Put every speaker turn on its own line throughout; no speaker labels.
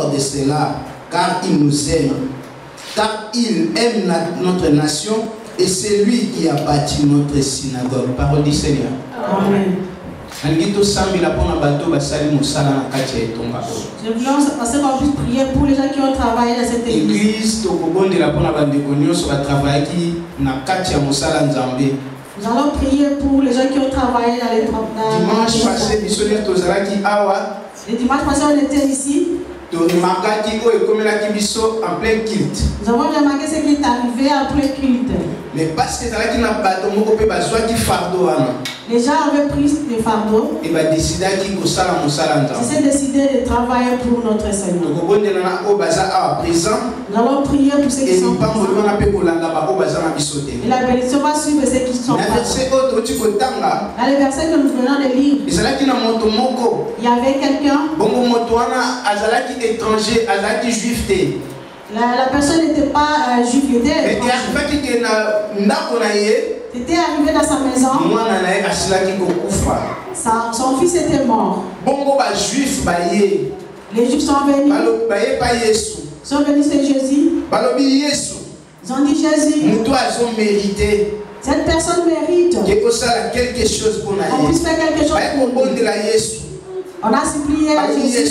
encore de cela, car il nous aime. Car il aime notre nation et c'est lui qui a bâti notre synagogue. Parole du Seigneur.
Amen. Je voulais passer qu'on puisse prier pour les gens qui ont travaillé dans cette église. Nous allons prier pour les gens qui ont travaillé dans les travaux.
Dimanche passé,
le dimanche passé, on était ici.
Nous
avons remarqué ce qui est arrivé après le culte.
Mais parce que
les gens avaient pris des fardeaux.
Ils ont décidé
de travailler pour notre Seigneur. Nous allons prier pour ceux qui sont présents. Et la bénédiction va suivre ceux qui sont présents. Dans les versets que nous venons de lire, il y avait quelqu'un. La personne n'était pas juive, était arrivé dans sa maison. Son fils était mort. Les juifs sont venus. Sont venus sur Jésus. Ils ont dit Jésus. Cette personne mérite.
Qu'on puisse faire quelque chose pour lui.
On a supplié à Jésus.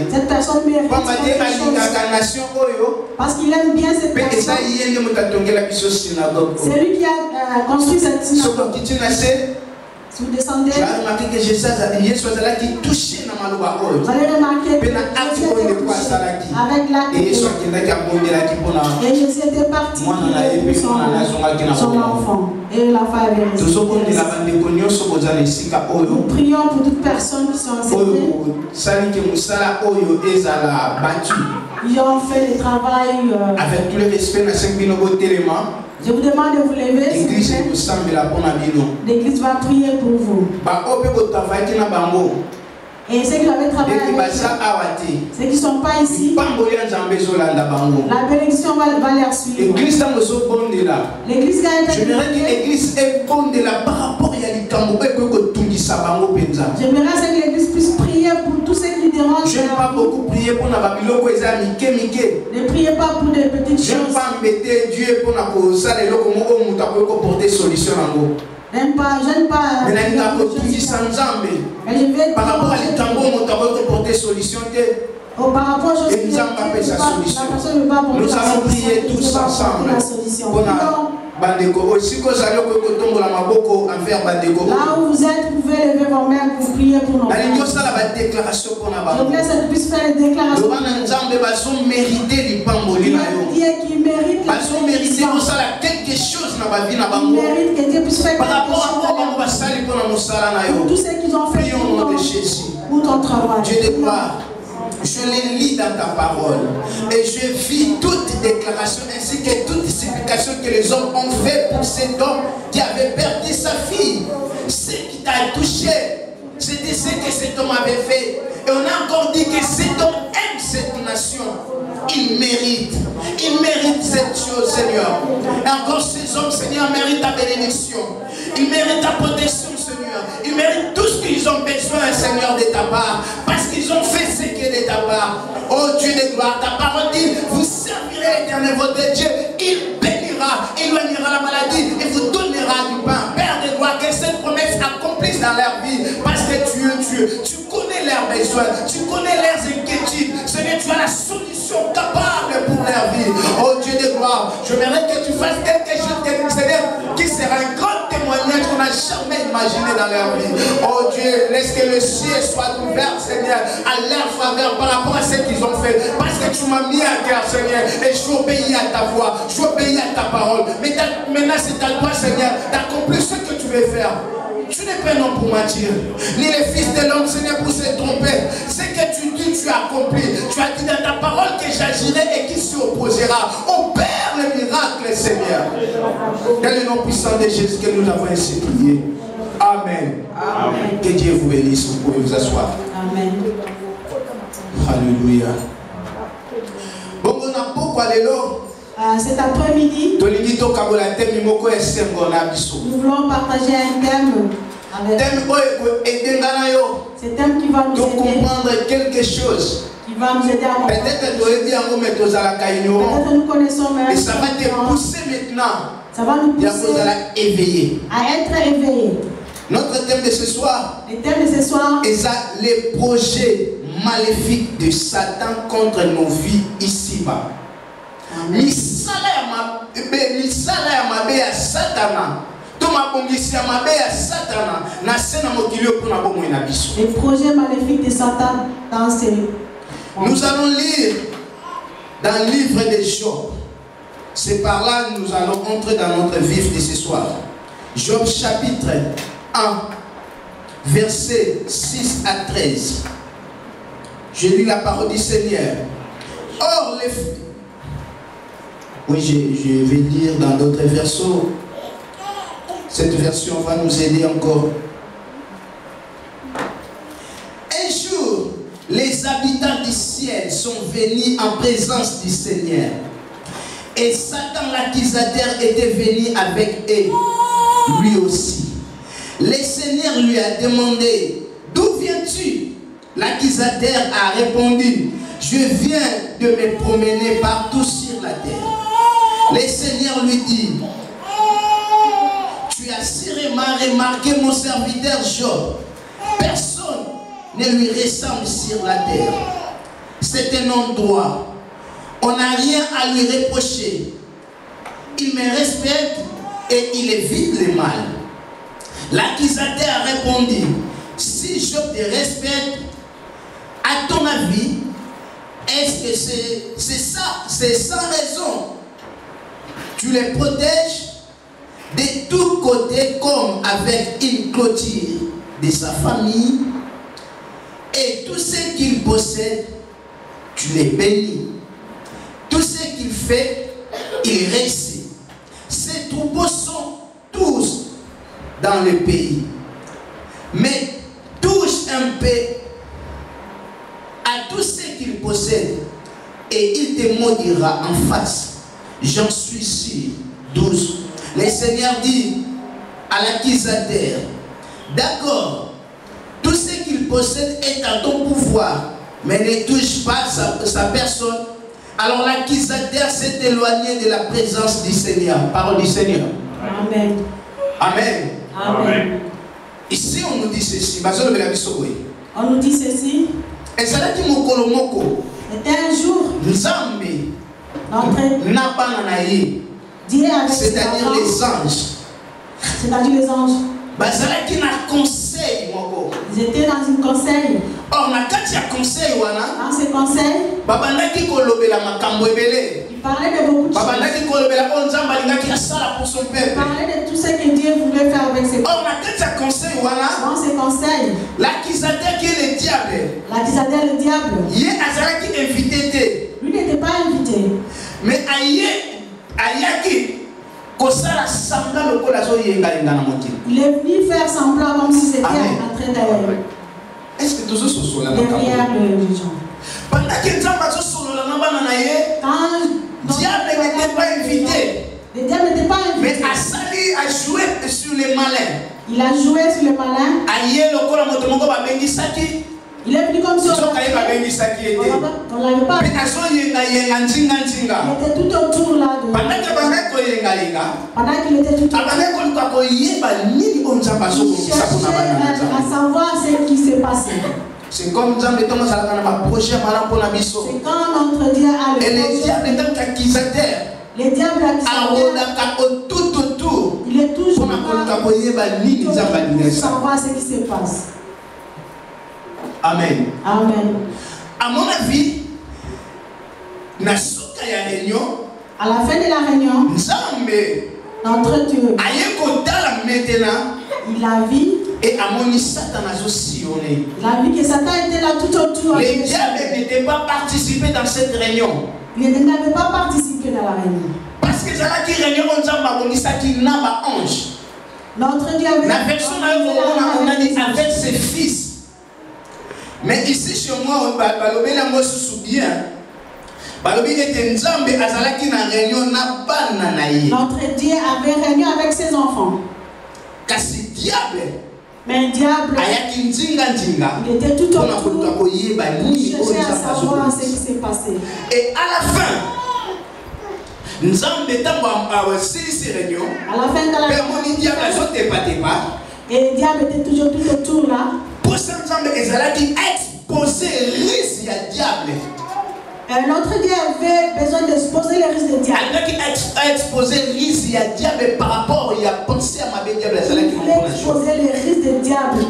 Cette personne mérite quelque chose. Parce qu'il aime bien cette personne. C'est lui qui a construit cette synagogue. Si vous descendez, vous allez remarquer que Jésus était touché avec l'acte. Et Jésus était parti pour son enfant. Et l'enfant avait resté. Nous prions pour toutes personnes qui sont acceptées. Ils ont fait le travail.
Avec tout le respect,
je vous demande de vous lever. L'église va prier pour vous. Et ceux qui avaient travaillé avec ceux qui ne sont pas ici, la bénédiction va leur suivre. L'église a été.
J'aimerais que l'église est bonne de la par rapport à l'Ikambo.
J'aimerais que l'église puisse prier pour tous ceux qui dérangent.
Je n'aime pas beaucoup prier pour la Babylone.
Ne priez pas pour des petites choses.
Je n'aime pas embêter Dieu pour porter solution.
Je n'aime pas.
Mais je vais par rapport à l'Ikambo, on t'a porter solution.
Par rapport aux choses qui
nous allons prier tous ensemble. Là où
vous êtes, vous pouvez lever vos mains pour prier pour nos frères. Je voulais que tu puisses faire une déclaration.
Il
y a qui mérite
quelque chose
il mérite que Dieu puisse faire
par rapport à
tous ceux qui ont fait pour ton travail.
Dieu de gloire. Je les lis dans ta parole et je vis toute déclaration ainsi que toute supplication que les hommes ont fait pour cet homme qui avait perdu sa fille. Ce qui t'a touché, c'était ce que cet homme avait fait. Et on a encore dit que cet homme aime cette nation. Il mérite cette chose, Seigneur. Et encore ces hommes, Seigneur, méritent ta bénédiction. Ils méritent ta protection, Seigneur. Ils méritent tout ce qu'ils ont besoin, Seigneur, de ta part. Parce qu'ils ont fait ce qui est de ta part. Oh Dieu de gloire, ta parole dit, vous servirez l'éternel votre Dieu. Il bénira, éloignera la maladie et vous donnera du pain. Père de gloire, que cette promesse accomplisse dans leur vie. Parce que tu es Dieu. Tu connais leurs besoins. Tu connais leurs inquiétudes. Seigneur, tu as la solution capable pour leur vie. Oh Dieu de gloire, je voudrais que tu fasses quelque chose, Seigneur, qui sera un grand témoignage qu'on n'a jamais imaginé dans leur vie. Oh Dieu, laisse que le ciel soit ouvert, Seigneur, à leur faveur par rapport à ce qu'ils ont fait. Parce que tu m'as mis à cœur, Seigneur, et je obéis à ta voix, je obéis à ta parole. Mais maintenant, c'est à toi, Seigneur, d'accomplir ce que tu veux faire. Tu n'es pas un homme pour mentir, ni les fils de l'homme, Seigneur, pour se tromper. Ce que tu dis, tu accomplis. Tu as dit dans ta parole que j'agirai et qui s'y opposera. Opère le miracle, Seigneur. Dans le nom puissant de Jésus que nous avons ainsi prié. Amen. Amen. Que Dieu vous bénisse. Vous pouvez vous asseoir.
Amen.
Alléluia. Bon, on a beaucoup à l'élo.
Cet après-midi, nous voulons partager un thème C'est thème qui va nous aider.
Comprendre quelque chose.
Qui va nous aider à comprendre. Peut-être nous connaissons, mais
et ça va te pousser maintenant.
Ça va nous pousser
à
être éveillé.
Notre thème de ce soir,
le thème de ce soir,
est ça, les projets maléfiques de Satan contre nos vies ici-bas.
Les projets maléfiques de Satan dans ces...
Nous allons lire dans le livre de Job. C'est par là que nous allons entrer dans notre vif de ce soir. Job chapitre 1, versets 6 à 13. Je lis la parole du Seigneur. Or, les... Oui, je vais lire dans d'autres versos. Cette version va nous aider encore. Un jour, les habitants du ciel sont venus en présence du Seigneur. Et Satan l'accusateur était venu avec eux, lui aussi. Le Seigneur lui a demandé, d'où viens-tu? L'accusateur a répondu, je viens de me promener partout sur la terre. Le Seigneur lui dit, tu as sûrement remarqué mon serviteur Job. Personne ne lui ressemble sur la terre. C'est un homme droit. On n'a rien à lui reprocher. Il me respecte et il évite le mal. L'accusateur a répondu, si Job te respecte, à ton avis, est-ce que c'est sans raison? Tu les protèges de tous côtés comme avec une clôture de sa famille et tout ce qu'il possède, tu les bénis. Tout ce qu'il fait, il réussit. Ses troupeaux sont tous dans le pays. Mais touche un peu à tout ce qu'il possède et il te maudira en face. J'en suis sûr. 12. Le Seigneur dit à l'accusateur, d'accord, tout ce qu'il possède est à ton pouvoir, mais ne touche pas sa personne. Alors l'accusateur s'est éloigné de la présence du Seigneur. Parole du Seigneur.
Amen.
Amen.
Amen.
Ici on nous dit ceci.
On nous dit ceci.
C'était
un jour. Dieu avec
c'est-à-dire les anges.
C'est-à-dire les anges. Ils étaient dans un conseil.
Or, dans conseil,
dans ce conseil, il parlait de beaucoup de choses. Il parlait de tout ce que Dieu voulait faire avec ses
peuples.
Dans ce conseil,
l'accusateur qui est le diable.
L'accusateur le diable. Lui n'était pas invité.
Mais
il est venu faire semblant comme si c'était en train de...
Est-ce que tous ceux sont là?
Derrière les gens.
Pendant que Dieu diable n'était pas invité.
Le diable n'était pas invité.
Mais Asali a joué sur les malins.
Il a joué sur les malins. Il est venu comme ça. On l'avait pas. Il était tout autour là. Pendant qu'il était tout autour. Il cherchait à savoir ce qui s'est passé.
C'est comme c'est quand
notre Dieu a le
et le diable est un accusateur.
Le diable
tout autour.
Il est toujours là pour savoir ce qui se passe.
Amen.
Amen.
À mon avis, à
la fin de la réunion, notre Dieu, il a vu
et à mon Satan a
que Satan était là tout autour.
Le diable n'était pas participé dans cette réunion.
Il n'avait pas participé dans la réunion.
Parce que c'est là qu'il réunion on n'a pas ange.
Notre Dieu avait
la personne on a dit avec ses fils. Mais ici chez moi, on va se souvient.
Notre Dieu avait réunion avec ses enfants.
Car ce diable
Mais un diable, il était tout autour, il cherchait à savoir ce qui s'est passé.
Et à la fin,
et le diable était toujours tout autour là.
Pour ça, exposer risque à diable.
Un autre Dieu avait besoin d'exposer les risques du diable.
Il exposer les risques à diable par rapport à penser à ma diable.
Il voulait exposer les risques du diable.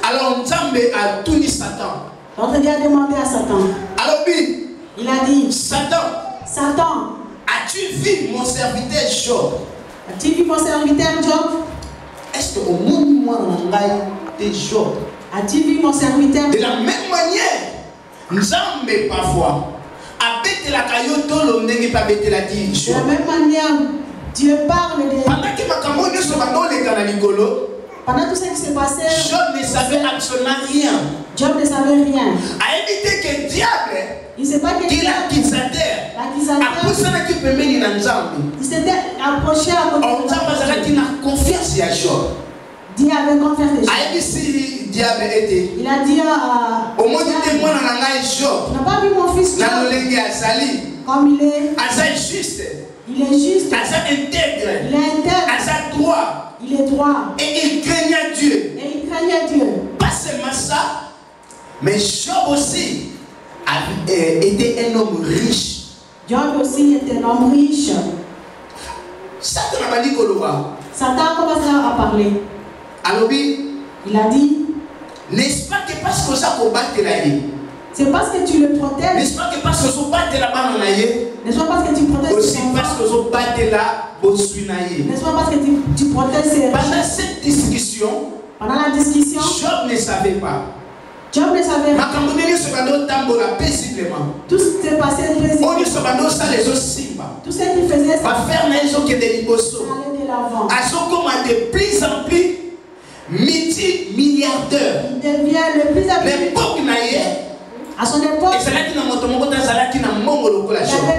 Alors Nzambe a tout dit Satan.
L'autre Dieu a demandé à Satan.
Alors oui,
il a dit,
Satan, as-tu vu mon serviteur Job?
As-tu vu mon serviteur Job?
Est-ce que au monde moi de Job?
As-tu vu mon serviteur?
De la même manière, Nzambe parfois a bêté la caillou tolo n'engue pas bêté la dit.
De la même manière, Dieu parle de.
Pendant que ma camogne se va dans les canalicolos.
Pendant tout ce qui s'est passé,
Job ne savait absolument rien.
Job ne savait rien.
A évité que le diable,
il sait pas que
il a l'accusateur,
il s'était approché à côté de
Dieu. Confiance à Job.
Dieu avait confiance en Job.
Il
a dit à
Job,
tu n'as pas vu mon fils Job, comme il est
juste.
Il est juste.
Il est intègre.
Il est intègre.
Droit.
Il est droit.
Et il craignait Dieu.
Et il craignait Dieu.
Pas seulement ça, mais Job aussi était un homme riche.
Job aussi était un homme riche.
Satan a
commencé à parler. Il a dit,
n'est-ce pas que parce que ça combat la
c'est parce que tu le protèges.
N'est-ce pas que parce que tu battes la banane
n'est-ce pas parce que tu protèges
aussi parce que tu battes la bossuinaye.
N'est-ce pas parce que tu protèges ses
pendant cette discussion,
pendant la discussion,
Job ne savait pas.
Job ne savait pas. Tout ce qui s'est passé paisiblement. Tout ce qu'il faisait, c'est aller de l'avant.
De plus en plus multimilliardaire.
Il devient le plus
l'époque
à son époque, il y avait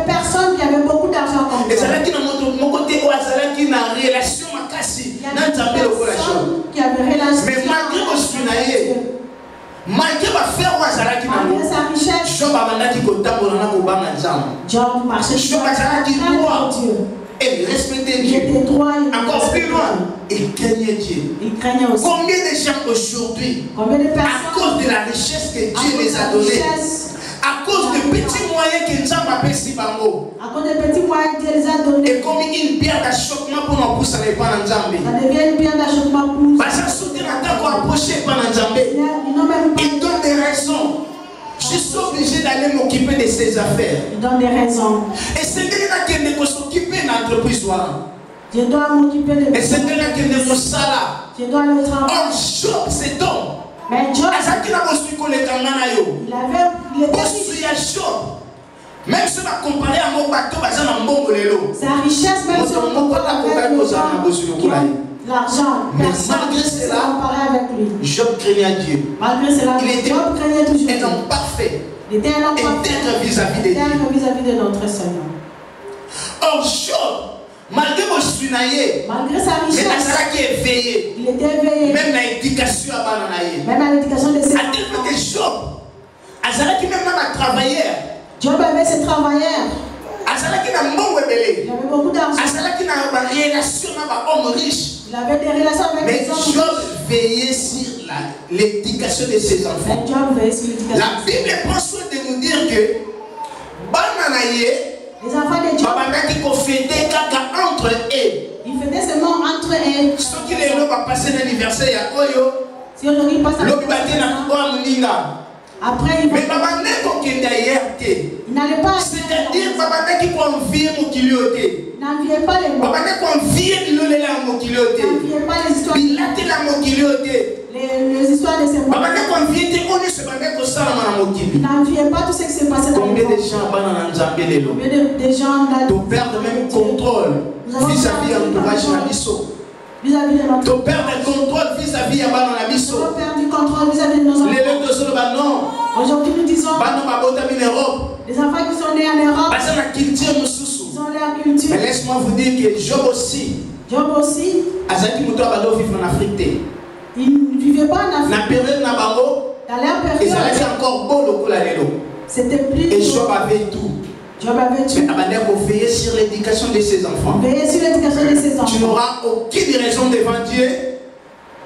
personne qui avait beaucoup d'argent comme ça. Il y avait personne qui avait relation.
Mais malgré sa
richesse, Job marchait sur Dieu.
Et il respectait Dieu. Encore plus loin, il craignait Dieu.
Aussi.
Combien de gens aujourd'hui, à cause de la richesse que Dieu les a donnée, à cause des petits moyens que Dieu a fait si bango,
à cause des petits moyens que Dieu les a donnés,
et comme une pierre d'achoppement pour nous pousser les pas dans Nzambe.
Ça devient une pierre d'achoppement pour nous.
Parce que soutenir la terre pour approcher pas dans Nzambe. Il donne des raisons. Je suis obligé d'aller m'occuper de ses affaires.
Il donne des raisons.
Et c'est là qu'il ne s'occuper de l'entreprise.
Je dois m'occuper de
et c'est là qu'il ne s'occupe.
Je dois le travailler.
Or, Job, c'est homme.
Mais Job, il avait
même si on a comparé à mon bateau, sa
richesse, même si on compare avec l'argent, personne ne s'est comparé avec lui.
Job craignait Dieu.
Malgré cela, Job craignait toujours Dieu.
Un homme parfait.
Il était un homme parfait.
Vis-à-vis de Dieu.
Vis-à-vis de notre Seigneur.
Or, Job, malgré
sa richesse, il était éveillé.
Même l'éducation
de ses enfants.
Que Job, même un travailleur.
Job avait ses travailleurs. Il avait beaucoup d'argent. Il avait des relations avec les hommes.
Mais Job veillait sur l'éducation de ses enfants. La Bible prend soin de nous dire que
les enfants de Job,
entre eux.
Ils faisaient seulement entre eux.
Ceux qui les ont passé l'anniversaire,
si aujourd'hui ils passent après, il n'allait pas.
C'est-à-dire qui n'enviait
pas les mots. Les histoires de ces mots. N'enviait pas tout ce qui s'est passé dans le monde.
Combien de gens
ont
perdu même contrôle vis-à-vis de l'entourage de la mission.
Vis-à-vis de notre
tu perds le contrôle vis-à-vis de la mission.
Tu perds du contrôle vis-à-vis de nos enfants. Aujourd'hui nous disons les enfants qui sont nés en Europe, ils ont leur culture.
Mais laisse-moi vous dire que Job aussi
a Ils ne vivaient pas en Afrique.
Dans leur période,
c'était plus.
Et Job avait tout.
Job avait tout.
Mais il faut veiller sur l'éducation de ses enfants.
Veiller sur l'éducation de ses enfants.
Tu n'auras aucune raison devant Dieu.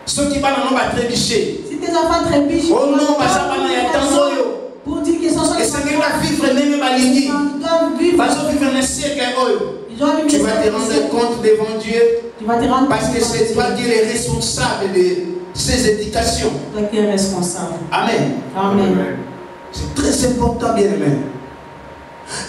Ceux qui parlent en va trébucher.
Si tes enfants trébuchent,
oh non,
pour dire qu'ils sont
et c'est que la vivre même ma ligne.
Ils doivent vivre
un siècle. Tu vas te rendre compte devant Dieu. Parce que c'est toi qui es responsable de ces éducations.
Toi qui es responsable.
Amen.
Amen.
C'est très important, bien aimé.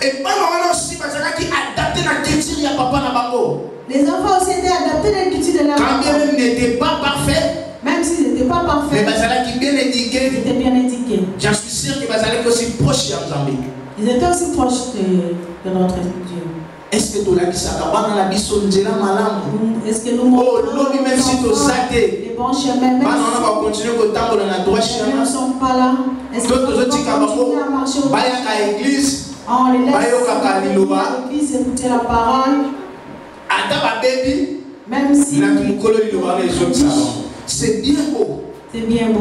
Et pas normalement aussi parce qu'il adapté la culture, il y a papa na bango.
Les enfants aussi étaient adaptés à la culture de leur
quand bien même n'étaient pas parfaits.
Même s'ils n'étaient pas parfaits.
Mais Bazala qui bien éduqués.
Ils étaient bien éduqués.
J'en suis sûr que Bazala est aussi proche de Zambie.
Ils étaient aussi proches de notre Dieu.
Est-ce que tu l'as dit ça?
Est-ce que nous
oh, l'homme même si tu as
les bons chemins, même
on va continuer au temps où on a droit chemin.
Ils ne sont pas là. Est-ce que nous continuer à marcher au
l'église?
On les laisse l'église écouter la parole. Même si
c'est bien beau.
C'est bien beau.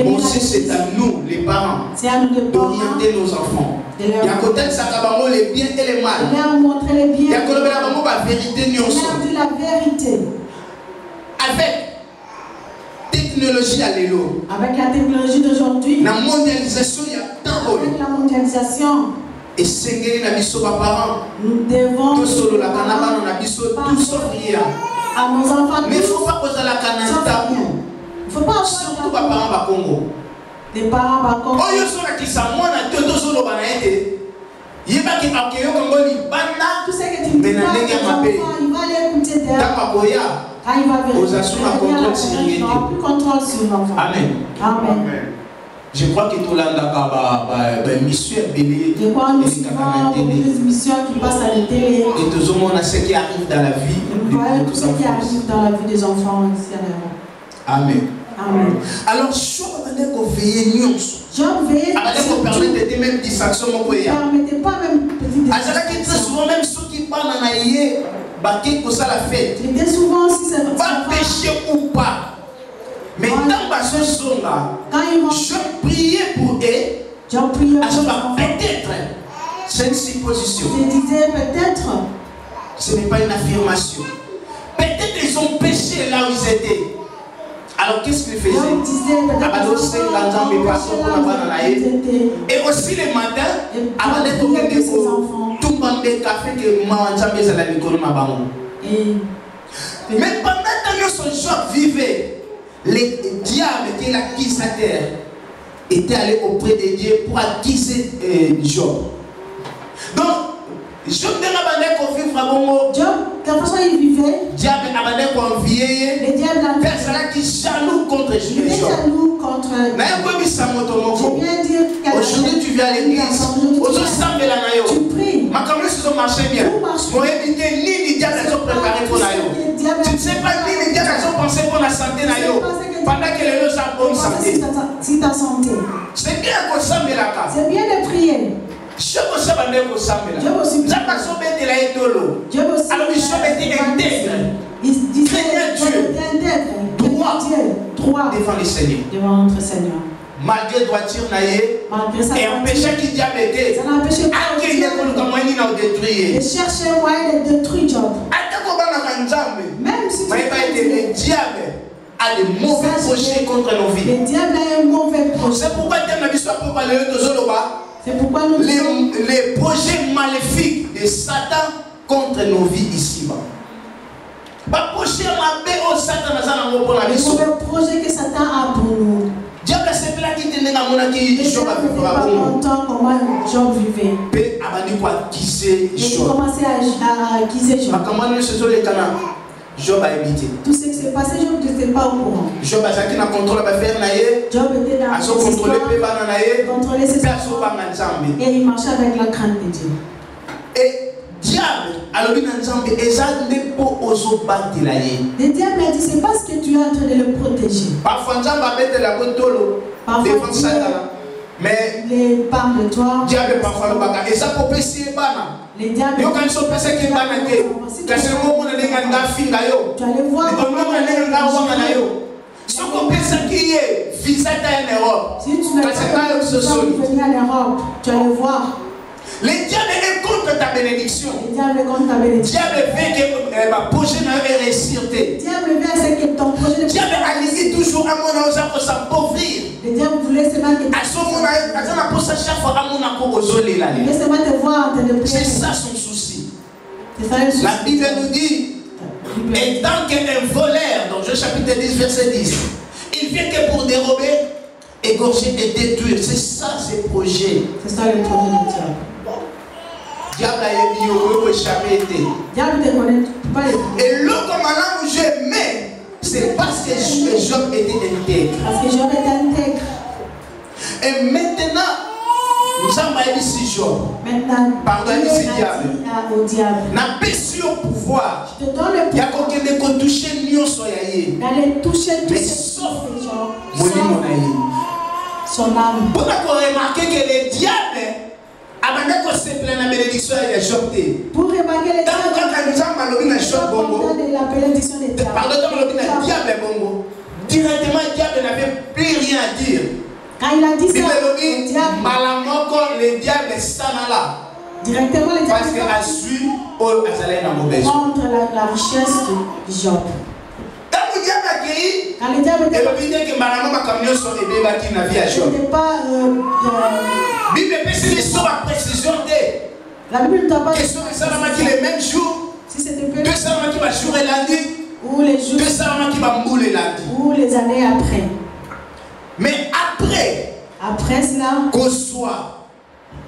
Bon, si c'est à nous, les parents, d'orienter nos enfants. Il y a côté de les biens et les mal.
Il a montré les biens.
Il y a la vérité.
Il a dit la vérité.
Avec technologie, alléluia.
Avec la technologie d'aujourd'hui.
La mondialisation, il y a tant.
Avec la mondialisation.
Et c'est que
nous devons
tout solo la canaba on a biso tout sortir
à nos enfants.
Mais il ne faut pas poser la canada.
Il ne faut pas
surtout les parents ba Congo.
Les parents ba Congo.
Oh yo sona ki sa mwana toto solo bana ete. Yeba ki akeyo Congo ni banda.
Tout ce que tu dis. Il va l'écouter derrière. Quand il va vérifier. Il n'aura plus contrôle sur l'enfant.
Amen.
Amen.
Je crois que tout le monde a une mission belée.
Je crois que nous avons une mission qui passe à la télé.
Et tout le monde a ce qui arrive dans la vie.
Nous voyons tout ce qui arrive dans la vie des enfants ici à l'heure.
Amen.
Amen.
Alors, Job veillait mieux.
Job veillait.
Permettez même distraction.
Permettez pas même petite distraction.
Très souvent même ceux qui parlent en aïe, baquet pour ça la fête.
C'était souvent si c'est
pas péché ou pas. Mais dans ce son-là, je priais pour eux. Peut-être, c'est une supposition.
Je disais peut-être.
Ce n'est pas une affirmation. Peut-être ils ont péché là où ils étaient. Alors qu'est-ce qu'ils faisaient? Et aussi le matin, avant d'être au tout le monde a café que Mawanzambe est à l'école. Mais pendant que son Job vivait, les diables qui l'acquis la terre étaient allés auprès de Dieu pour acquiser Job. Donc, Job n'a pas vivre à Bongo.
Job, de la façon il vivait,
diable n'a pas convié.
Les diables n'ont pas
personne qui jaloux contre Job.
Il est jaloux contre.
Aujourd'hui, tu viens à l'église.
Tu pries.
Ma caméra se marché bien. Pour éviter ni les diables qui ont préparé pour la. Tu ne sais pas ni les diables qui ont pensé pour la santé. Pendant que les gens ont bonne santé.
Si ta santé.
C'est bien qu'on s'en met la carte.
C'est bien de prier.
Je ne sais pas si vous avez dit alors, ils sont intègres.
Ils craignent Dieu. Droit
devant le Seigneur.
Devant notre Seigneur.
Malgré droiture, et un péché qui diable était.
Ça n'a empêché pas de chercher un moyen de détruire Job. Même si tu
le diable a des mauvais projets contre nos vies.
Le diable a un mauvais projet.
C'est pourquoi
c'est pourquoi nous
les projets maléfiques de Satan contre nos vies ici-bas. Les
mauvais projets que Satan a pour nous.
Diable c'est là qui tenait dans mon
acquis. Job pas longtemps comment Job vivait.
Et
il commençait à acquiser Job.
Job a évité.
Tout ce qui s'est passé, Job n'était pas au courant.
Job a été dans le contrôle de
Job était dans le contrôler ses enfants. Et il marchait avec la crainte de Dieu.
Et diable, alors il
le diable a dit, c'est parce que tu es en train de le protéger.
Parfois, Dieu va mettre la devant Satan. Mais
il parle de toi.
Diable parfois le baga. Et ça peut passer bana.
Les diables.
Yo quand ils pensent que bana te. Quand c'est le moment de l'engagement finga yo.
Tu allais voir.
Le moment de l'engagement wanga yo. Si on pense qu'il y est visa en Europe.
Si tu n'as pas venir en Europe, tu allais voir.
Le diable est contre ta bénédiction.
Le diable est contre ta bénédiction.
Diable veut que ma projet ne réussisse.
Diable veut c'est que ton projet.
Diable aligne toujours à mon âge pour s'appauvrir.
Le diable voulait seulement que.
À son moment, à son pour ça chaque fois à mon accord aux olés là.
Il veut seulement te voir en train de prier.
C'est ça son souci.
C'est ça le souci.
La Bible nous dit, étant qu'un voleur, dans Jean chapitre 10 verset 10, il vient que pour dérober, égorger et détruire. C'est ça ses projets.
C'est ça le projet du diable.
Diable a dit échappé.
Diable te connaît pas.
Et l'autre malin où je mets, c'est parce que Job était intègre.
Parce que Job était intègre.
Et maintenant, nous avons ici Job.
Maintenant,
pardon, ici diable.
Au diable.
N'a pas su au pouvoir.
Je te donne le pouvoir.
Il y a quelqu'un qui touche nous soyaye.
D'aller toucher tous
ces gens.
Son âme.
Pour remarquer que les diables abandonne qu'on se plaint la bénédiction de Job.
Pour remarquer les diables. La bénédiction des diables.
Pardon, le diable bongo. Directement, le diable n'avait plus rien à dire.
Quand il a dit ça, le diable.
Malamoko, le diable s'en là.
Directement, le diable.
Parce qu'elle a su au Azalé dans mauvaise.
Contre la richesse de Job. Quand le diable était pas
Bible précision
la Bible ne t'a pas
dit les mêmes jours.
Si c'était
deux salama qui va jour et lundi.
Ou les jours.
Deux salama qui va mouler lundi.
Ou les années après.
Mais après
cela,
qu'on soit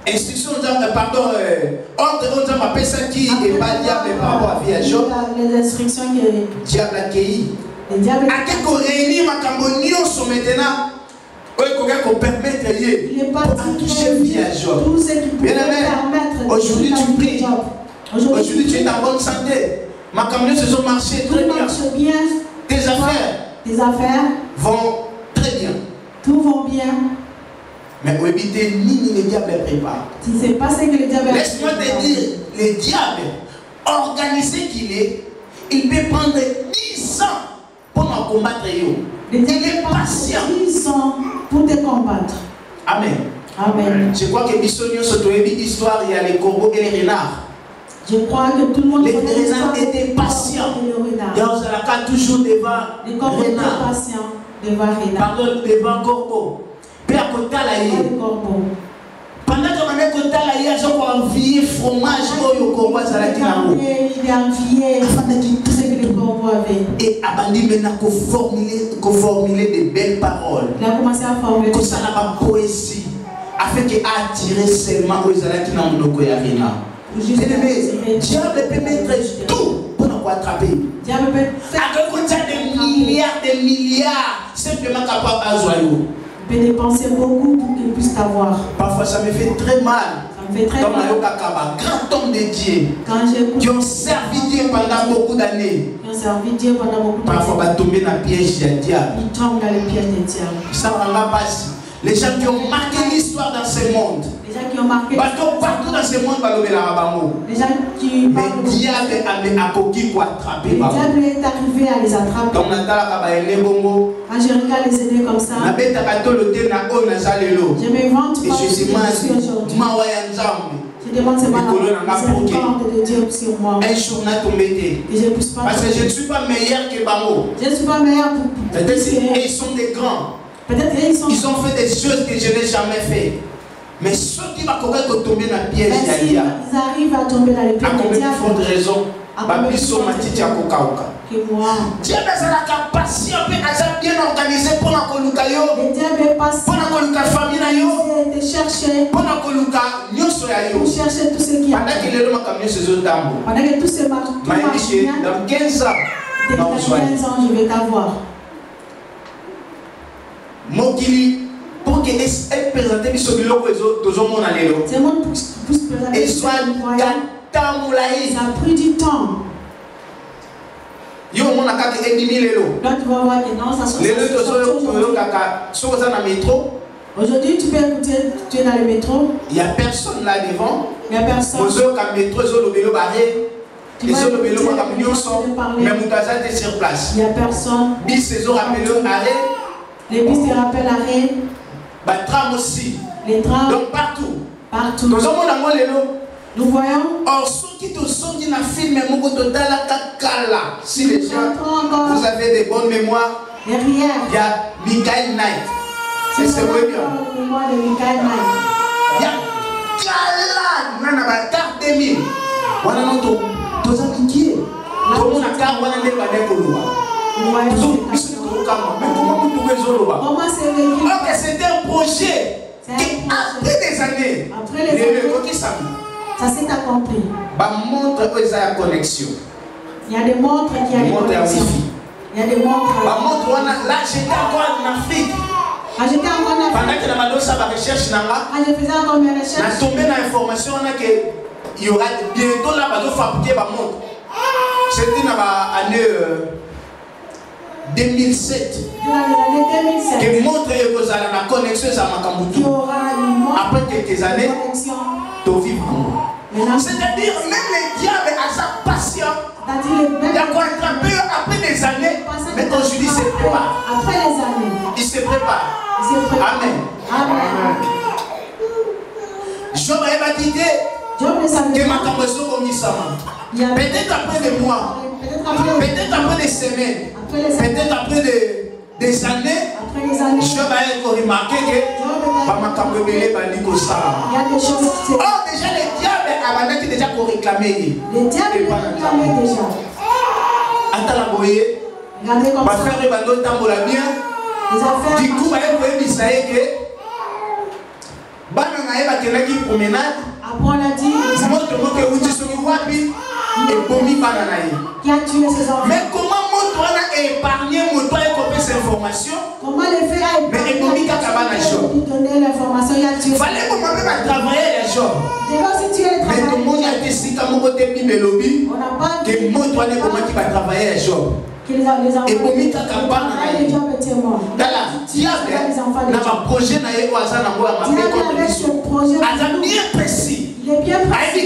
instruction pardon ordre on appelle ça qui est pas diable par rapport à vie à Job.
Les instructions que
diable accueilli.
Le diable
a quelque réunir ma cambonio sur maintenant.
Il n'est pas
touché vie à Job.
Tout ce qui peut permettre.
Aujourd'hui tu pries. Aujourd'hui tu es en bonne santé. Ma cambonio se sont marché très bien. Tes affaires vont très bien.
Tout va bien.
Mais pour éviter ni le diable prépare.
Tu ne sais pas ce que le diable a.
Laisse-moi te dire, le diable, organisé qu'il est, il peut prendre 10 ans pour nous combattre. Il est patient.
10 ans pour te combattre.
Amen.
Amen.
Je crois que Bissonio Sotoébi, histoire, il y a les corbeaux et les renards.
Je crois que tout le monde.
Les renards étaient patients. Il y a toujours devant
les corbeaux étaient patients devant renards.
Pardon, devant corbeaux. Pendant que tu as envié fromage,
il a envié tout ce que le corbeau avait.
Et Abandi maintenant formuler de belles paroles.
Il a commencé à formuler
comme ça la poésie afin qu'il attire seulement aux Israélites qui n'ont pas de rien. Diable peut mettre tout pour nous attraper.
Diable peut
faire des milliards simplement capable à joyeux.
Il peut dépenser beaucoup pour qu'il puisse t'avoir.
Parfois ça me fait très mal.
Ça me fait très mal.
Grand homme de Dieu.
Qui
ont servi Dieu pendant beaucoup d'années. Parfois va tomber dans le piège du diable.
Il tombe dans le piège du diable.
Ça va passer. Les gens qui ont marqué l'histoire dans ce monde.
Les gens qui ont marqué.
Partout dans ce monde,
les gens qui.
Le diable a coquille pour attraper.
Le diable est arrivé à les attraper.
Donc,
quand je regarde les aider comme ça, je me vante pas de Dieu aujourd'hui. Je demande seulement la miséricorde de Dieu sur moi.
Un jour n'a tombé.
Et je ne puisse pas.
Parce que je ne suis pas meilleur que Bamo.
Je ne suis pas meilleur pour.
Ils sont des grands.
Peut-être
ils ont fait des choses que je n'ai jamais fait. Mais ceux qui vont tomber dans le piège,
ils arrivent à tomber dans le piège.
À combien de fois de raison?
Que moi.
Dieu a la patient, bien organisé pour la colucayo.
Le diable est patient.
Pour la coluca famille nayo.
De chercher.
Pour la coluca nyoso yayo.
Pour chercher tout ce qui est.
Pendant qu'il est dans le ces autres tambours.
Pendant que tout se marche.
Dans 15 ans.
Dans 15 ans, je vais t'avoir.
Mokili pour que elle présente les choses que les autres monde aller là.
C'est mon pousse présenter.
Et soit
ça a pris du temps.
Yo mon akaki 10 000 euros.
Là tu vas voir que non ça se.
Les autres kaka soza na métro
Aujourd'hui, tu peux écouter, tu es dans le métro.
Il n'y a personne là devant.
Il n'y a personne.
Vous êtes dans le métro, vous êtes le barré. Les autres vélos sont même vous sur place.
Il n'y a personne.
Bis les autres rappellent arrêt.
Les bis te rappellent arrêt.
Bah tram aussi.
Les trams.
Donc partout.
Partout.
Nous voyons. Or ceux qui te sont dit dans le film Moko total kakala. Si les gens vous avez des bonnes mémoires.
Derrière.
Il y a Michael Knight. C'est ce que bien. Il y a Kala. On a la carte 2000. On a notre tous amitiés. Comment on a car on a les badins pour nous. Mais comment vous pouvez jouer là-bas? Ok, c'était un projet qui après des années.
Ça s'est accompli.
Bah montre que ça a connexion.
Il y a des montres qui ont une connexion. Il y a des montres.
Bah montre là j'étais encore en Afrique.
J'étais encore en Afrique.
Pendant que la madame sa recherche nanga.
Je faisais encore mes recherches.
On a tombé dans l'information que il y aura bientôt là va fabriquer ma montre. C'était dans l'année 2007. Que montre que vous avez la connexion à Makambutu. Après quelques années, tu vivre. C'est-à-dire même les diables à sa passion. Il y a quoi attraper après des années. Mais aujourd'hui, il se prépare.
Après les années.
Il se prépare. Amen.
Amen.
Job a dit que ma campagne comme ça. Peut-être après des mois, peut-être après des semaines, peut-être après des années, Job a remarqué que ma campagne est comme ça. Oh, déjà les diables avaient déjà réclamé.
Les diables réclamaient déjà.
Attends la boyer. Ma frère est bandé tambola bien. Du coup, il y a que Banana qui promenade.
Après on a dit. Qui a tué ses enfants.
Mais comment mon doigt a épargné mon doigt et copié cette information?
Comment les faits a épargné? Il donnait l'information, il a tué.
Fallait comment même travailler les gens. Mais tout le monde a décidé qu'à mon côté Bibelobi, que mon doigt n'est comment qui va travailler les gens. Et pour moi, dans la diable, dans un projet, dans un bien précis. Il dit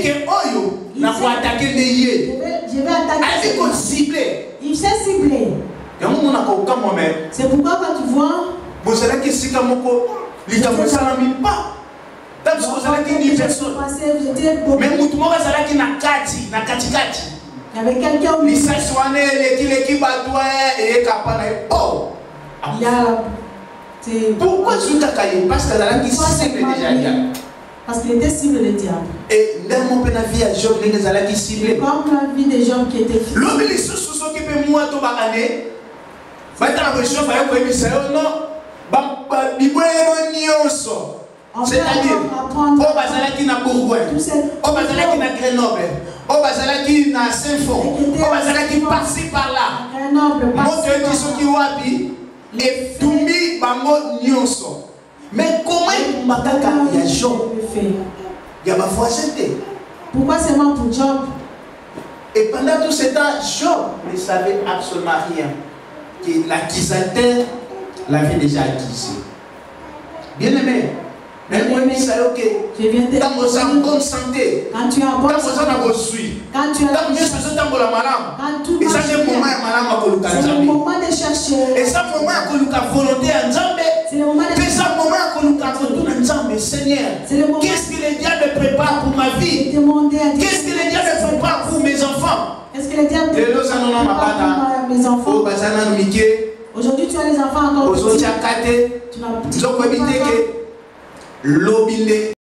que Oyo, il faut attaquer les yeux.
Je vais attaquer.
Il faut cibler.
Il s'est ciblé. C'est pourquoi quand tu vois,
vous allez que si comme les gens ne savent pas. Vous allez que 10 personnes. Mais vous allez que na kati.
Il y avait quelqu'un où
il s'est soigné, l'équipe a doué et capable. Oh!
Il y a.
Pourquoi tu t'as caillé? Parce que la langue cible déjà diable.
Parce qu'il était cible des diables.
Et dans mon peu de vie à Job, les gens qui ciblent.
Comme la vie des gens qui étaient ciblés.
L'homme, les sous qui peut moi tout bacaner. Maintenant, la question, il faut que ça non. C'est-à-dire, au Bazalaki na Bourgogne, au Bazalaki na Grenoble, au Bazalaki na Saint-Fond, au Bazalaki par-ci par-là. Moi, je dis ce qui wapi, et Toumi Bango Nyonso. Mais comment il y a Job? Il y a ma foi, c'était.
Pourquoi seulement pour Job?
Et pendant tout ce temps, Job ne savait absolument rien. Que l'accusateur l'avait déjà accusé. Bien aimé. Mais moi, je sais que dans vos en bonne santé,
quand tu as bonne santé,
quand tu as
c'est le moment de chercher.
Et ça, le moment de volonté en Zambé. C'est le moment de Seigneur. Qu'est-ce que le diable prépare pour ma vie? Qu'est-ce que le diable prépare pour mes enfants?
Est-ce que le diable prépare pour mes enfants? Aujourd'hui, tu as les enfants encore petits.
Tu n'as pas l'obinde